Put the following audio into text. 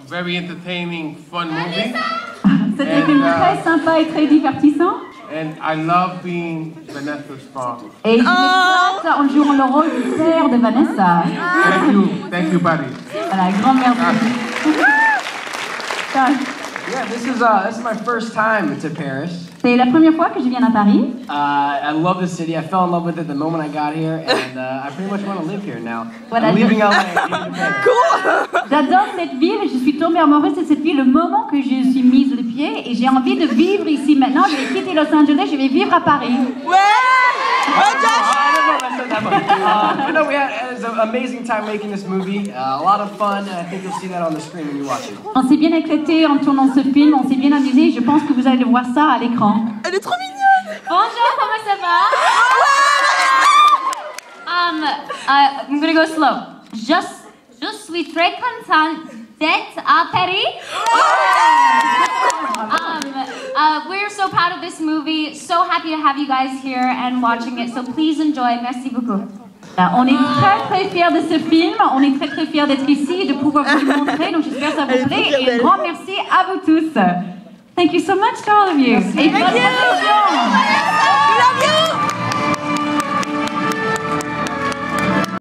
very entertaining, fun movie. C'est un film très sympa et très divertissant. And I love being Vanessa's father. Et je m'éclate en jouant le rôle du père de Vanessa. Thank you, buddy. Voilà, grand merci. Yeah, this is my first time to Paris. C'est la première fois que je viens à Paris. I love the city. I fell in love with it the moment I got here, and I pretty much want to live here now. Voilà, I'm leaving LA. Cool. J'adore cette ville et je suis tombée amoureuse de cette ville le moment que je suis mise le pied et j'ai envie de vivre ici maintenant. Je vais quitter Los Angeles, je vais vivre à Paris. Ouais! I don't know if I said that much. But no, we had an amazing time making this movie. A lot of fun, and I think you'll see that on the screen when you watch it. On s'est bien éclaté en tournant ce film, on s'est bien amusé. Je pense que vous allez voir ça à l'écran. Elle est trop mignonne. Bonjour, comment ça va? I'm gonna go slow. Je suis très contente d'être à Paris. We're so proud of this movie. So happy to have you guys here and watching it. So please enjoy. Merci beaucoup. On est très fiers de ce film, on est très fiers d'être ici et de pouvoir vous le montrer, donc j'espère que ça vous plaît et un grand merci à vous tous. Thank you so much to all of you. Et bonne projection.